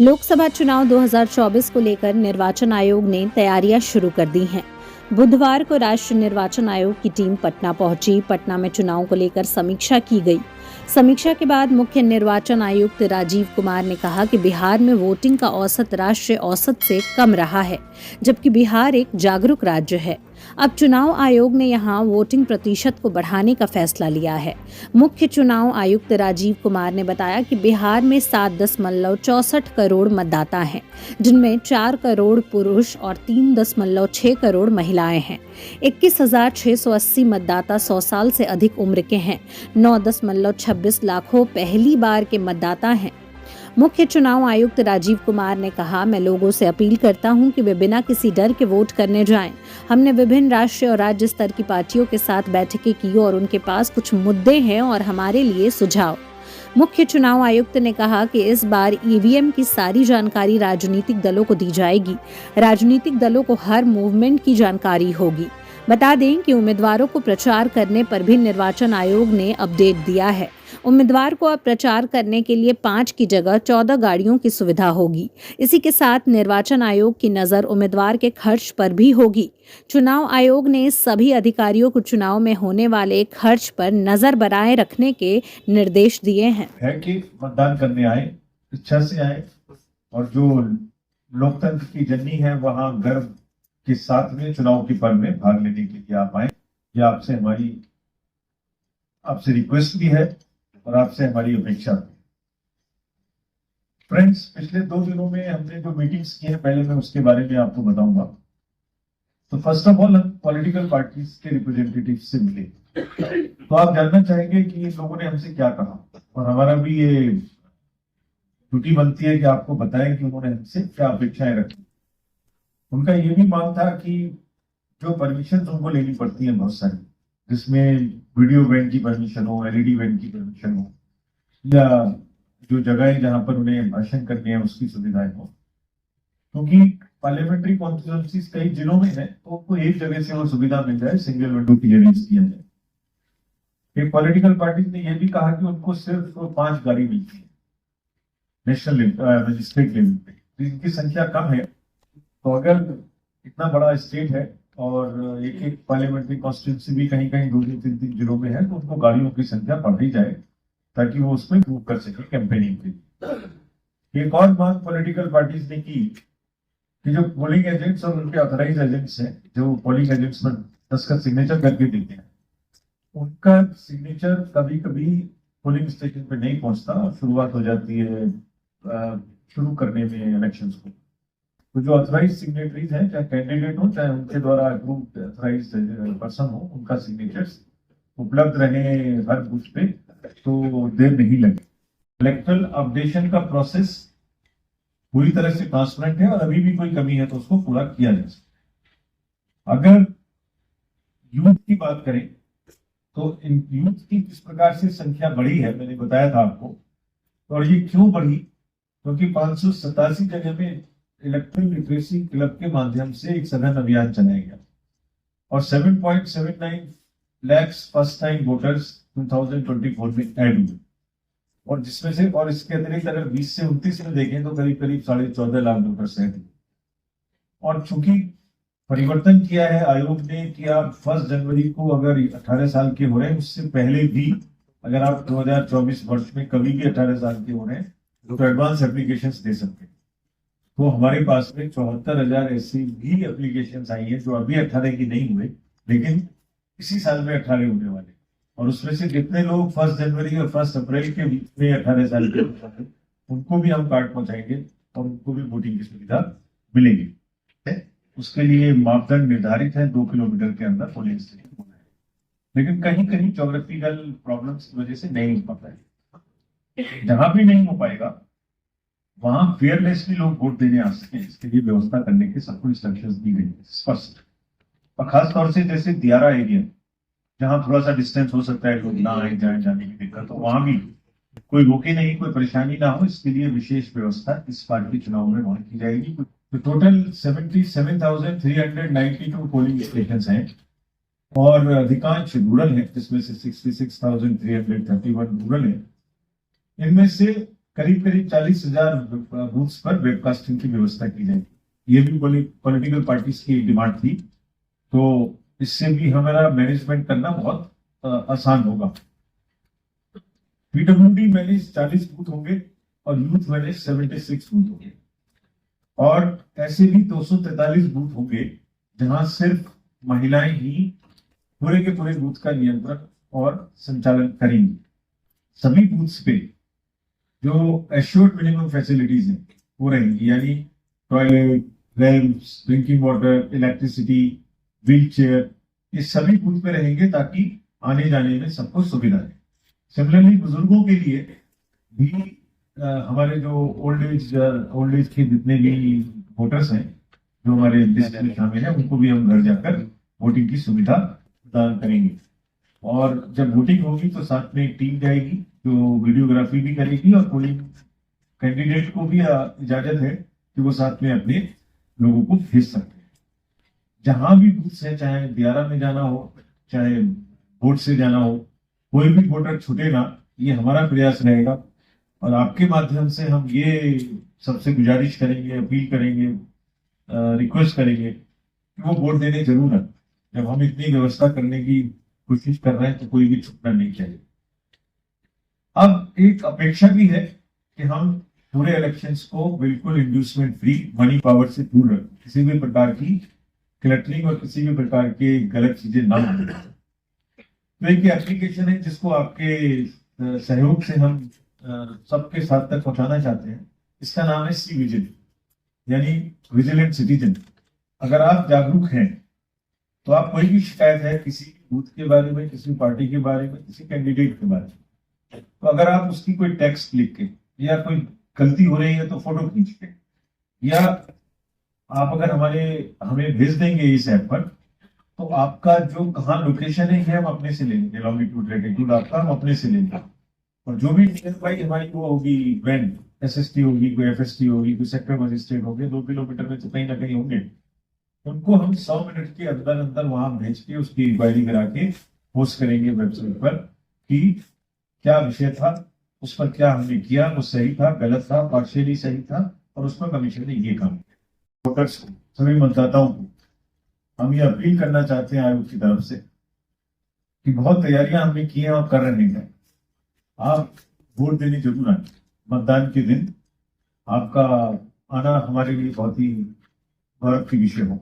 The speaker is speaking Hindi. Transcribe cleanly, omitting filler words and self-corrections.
लोकसभा चुनाव 2024 को लेकर निर्वाचन आयोग ने तैयारियां शुरू कर दी हैं। बुधवार को राष्ट्रीय निर्वाचन आयोग की टीम पटना पहुंची। पटना में चुनाव को लेकर समीक्षा की गई। समीक्षा के बाद मुख्य निर्वाचन आयुक्त राजीव कुमार ने कहा कि बिहार में वोटिंग का औसत राष्ट्रीय औसत से कम रहा है, जबकि बिहार एक जागरूक राज्य है। अब चुनाव आयोग ने यहां वोटिंग प्रतिशत को बढ़ाने का फैसला लिया है। मुख्य चुनाव आयुक्त राजीव कुमार ने बताया कि बिहार में 7.64 करोड़ मतदाता हैं, जिनमें 4 करोड़ पुरुष और 3.6 करोड़ महिलाएं हैं। 21,680 मतदाता 100 साल से अधिक उम्र के हैं। 9.26 लाखों पहली बार के मतदाता हैं। मुख्य चुनाव आयुक्त राजीव कुमार ने कहा, मैं लोगों से अपील करता हूं कि वे बिना किसी डर के वोट करने जाएं। हमने विभिन्न राष्ट्रीय और राज्य स्तर की पार्टियों के साथ बैठकें की और उनके पास कुछ मुद्दे हैं और हमारे लिए सुझाव। मुख्य चुनाव आयुक्त ने कहा कि इस बार ईवीएम की सारी जानकारी राजनीतिक दलों को दी जाएगी। राजनीतिक दलों को हर मूवमेंट की जानकारी होगी। बता दें कि उम्मीदवारों को प्रचार करने पर भी निर्वाचन आयोग ने अपडेट दिया है। उम्मीदवार को अब प्रचार करने के लिए 5 की जगह 14 गाड़ियों की सुविधा होगी। इसी के साथ निर्वाचन आयोग की नजर उम्मीदवार के खर्च पर भी होगी। चुनाव आयोग ने सभी अधिकारियों को चुनाव में होने वाले खर्च पर नजर बनाए रखने के निर्देश दिए हैं। है कि मतदान करने आए, इच्छा से आए और जो लोकतंत्र की जननी है वहां गर्व के साथ में चुनाव के पर्व में भाग लेने के लिए आप आए। यह आपसे रिक्वेस्ट भी है और आपसे हमारी अपेक्षा भी। फ्रेंड्स, पिछले 2 दिनों में हमने जो मीटिंग्स की है, पहले मैं उसके बारे में आपको बताऊंगा। तो फर्स्ट ऑफ ऑल हम पॉलिटिकल पार्टीज के रिप्रेजेंटेटिव से मिले। तो आप जानना चाहेंगे कि इन लोगों ने हमसे क्या कहा, और हमारा भी ये ड्यूटी बनती है कि आपको बताएं कि उन्होंने हमसे क्या अपेक्षाएं रखी। उनका ये भी मांग था कि जो परमिशन उनको लेनी पड़ती है बहुत सारी, जिसमें वीडियो वैन की परमिशन हो, एलईडी वैन की परमिशन हो, या जो जगह जहां पर उन्हें भाषण करने हैं उसकी सुविधाएं हो, क्योंकि पार्लियामेंट्री कॉन्स्टिट्यूएंसीज कई जिलों में है, तो उनको एक जगह से वो सुविधा मिल जाए, सिंगल विंडो क्लियरेंस किया जाए। एक पॉलिटिकल पार्टी ने यह भी कहा कि उनको सिर्फ 5 गाड़ी मिलती है नेशनल स्टेट लेवल पे, जिनकी संख्या कम है। तो अगर इतना बड़ा स्टेट है और एक एक पार्लियामेंट्री कॉन्स्टिट्यूंसी भी कहीं कहीं 2-3 जिलों में है, तो उनको गाड़ियों की संख्या बढ़ाई जाए ताकि वो उसमें मूव कर सके कैंपेनिंग के लिए। एक और मांग पॉलिटिकल पार्टीज ने की कि जो पोलिंग एजेंट्स और उनके ऑथराइज एजेंट्स हैं, जो पोलिंग एजेंट्स में 10 का सिग्नेचर करके देते हैं, उनका सिग्नेचर कभी कभी पोलिंग स्टेशन पे नहीं पहुंचता और शुरुआत हो जाती है शुरू करने में इलेक्शंस को। तो जो ऑथराइज सिग्नेटरीज हैं, चाहे कैंडिडेट हो चाहे उनके द्वारा अप्रूव्ड ऑथराइज पर्सन हो, उनका सिग्नेचर्स उपलब्ध रहे हर बूथ पे, तो देर नहीं लगे। इलेक्ट्रल अपडेशन का प्रोसेस पूरी तरह से ट्रांसपेरेंट है और अभी भी कोई कमी है तो उसको पूरा किया जा सकता है। अगर यूथ की बात करें तो इन यूथ की जिस प्रकार से संख्या बढ़ी है, मैंने बताया था आपको, और ये क्यों बढ़ी, क्योंकि 587 जगह में इलेक्ट्रल लिटरेसी क्लब के माध्यम से एक सघन अभियान चलाया गया और 7.79 लाख फर्स्ट टाइम वोटर्स 2024 में ऐड हुए, और जिसमें से, और इसके अतिरिक्त अगर 20 से 29 में देखें तो करीब 14.5 लाख वोटर्स ऐड हुए। और चूंकि परिवर्तन किया है आयोग ने कि आप 1 जनवरी को अगर 18 साल के हो रहे हैं, उससे पहले भी अगर आप 2024 वर्ष में कभी भी 18 साल के हो रहे हैं तो एडवांस एप्लीकेशन दे सकते हैं। तो हमारे पास में 74,000 ऐसी भी एप्लीकेशन आई हैं जो अभी 18 की नहीं हुए, लेकिन इसी साल में 18 होने वाले, और उसमें से जितने लोग 1 जनवरी और 1 अप्रैल के बीच में 18 साल के होंगे उनको भी हम कार्ड पहुंचाएंगे और उनको भी वोटिंग की सुविधा मिलेगी। उसके लिए मापदंड निर्धारित है, 2 किलोमीटर के अंदर पोलिंग स्टेशन होना है, लेकिन कहीं कहीं ज्योग्राफिकल प्रॉब्लम्स की वजह से नहीं हो पाता है। जहां भी नहीं हो पाएगा वहां फेयरलेसली लोग वोट देने आ सके, इसके लिए व्यवस्था करने के सबको इंस्ट्रक्शंस दी गई है स्पष्ट। और खास तौर से जैसे दियारा एरिया, जहां थोड़ा सा डिस्टेंस हो सकता है, लोग ना आए जाए जाने की दिक्कत, तो वहां भी कोई रोके नहीं, कोई परेशानी ना हो, इसके लिए विशेष व्यवस्था इस बार के चुनाव में वहां की जाएगी। तो टोटल 77,392 पोलिंग स्टेशन हैं और अधिकांश रूरल है, जिसमें से 66,331 रूरल है। इनमें से करीब करीब 40,000 बूथ्स पर वेबकास्टिंग की व्यवस्था की जाएगी। ये भी पॉलिटिकल पार्टीज की डिमांड थी, तो इससे भी हमारा मैनेजमेंट करना बहुत आसान होगा। पीडब्ल्यूडी मैनेज 40 बूथ होंगे और यूथ मैनेज 76 बूथ होंगे, और ऐसे भी 243 बूथ होंगे जहां सिर्फ महिलाएं ही पूरे के पूरे बूथ का नियंत्रण और संचालन करेंगी। सभी बूथ्स पे जो एश्योर्ड मिनिमम फैसिलिटीज हैं वो रहेंगी, यानी toilet, ramps, drinking water, electricity, wheel chair, ये सभी बूथ पे रहेंगे ताकि आने जाने में सबको सुविधा है। सिमिलरली बुजुर्गों के लिए भी हमारे जो ओल्ड एज के जितने भी वोटर्स हैं जो हमारे लिस्ट में शामिल हैं, उनको भी हम घर जाकर वोटिंग की सुविधा प्रदान करेंगे। और जब वोटिंग होगी तो साथ में एक टीम जाएगी जो वीडियोग्राफी भी करेगी, और कोई कैंडिडेट को भी इजाजत है कि वो साथ में अपने लोगों को भेज सकते हैं। जहां भी बूथ है, चाहे दियारा में जाना हो, चाहे वोट से जाना हो, कोई भी वोटर छूटे ना, ये हमारा प्रयास रहेगा। और आपके माध्यम से हम ये सबसे गुजारिश करेंगे, अपील करेंगे, रिक्वेस्ट करेंगे कि वो वोट देने जरूर आए। जब हम इतनी व्यवस्था करने की कोशिश कर रहे हैं तो कोई भी छूटना नहीं चाहिए। अब एक अपेक्षा भी है कि हम पूरे इलेक्शंस को बिल्कुल इंड्यूसमेंट फ्री, मनी पावर से दूर रखें, किसी भी प्रकार की क्लटरिंग और किसी भी प्रकार के गलत चीजें ना हो। तो एक एप्लीकेशन है जिसको आपके सहयोग से हम सबके साथ तक पहुंचाना चाहते हैं। इसका नाम है सी विजिल, यानी विजिलेंट सिटीजन। अगर आप जागरूक हैं तो आप कोई भी शिकायत है किसी बूथ के बारे में, किसी पार्टी के बारे में, किसी कैंडिडेट के बारे में, तो अगर आप उसकी कोई टेक्स्ट लिख के या कोई गलती हो रही है तो फोटो खींच के, या आप अगर हमें भेज देंगे इस ऐप पर, तो आपका जो कहाँ लोकेशन है ये हम अपने से ले लेंगे, लॉन्गिट्यूड लैटिट्यूड आपका हम अपने से लेंगे। और जो भी भाई हमारी वो होगी, वैन एसएसटी होगी, कोई एफएसटी होगी, कोई सेक्टर मजिस्ट्रेट होंगे, 2 किलोमीटर में तो कहीं ना कहीं होंगे, उनको हम 100 मिनट के अंदर अंदर वहां भेज के उसकी इंक्वायरी करा के पोस्ट करेंगे वेबसाइट पर कि क्या विषय था, उस पर क्या हमने किया, वो सही था, गलत था, पार्शियली सही था, और उसमें कमीशन ने ये काम किया। वोटर्स को, सभी मतदाताओं को हम ये अपील करना चाहते हैं आयोग की तरफ से कि बहुत तैयारियां हमने की हैं और कर रहे हैं। आप वोट देने जरूर आए। मतदान के दिन आपका आना हमारे लिए बहुत ही गौरव की विषय होगा।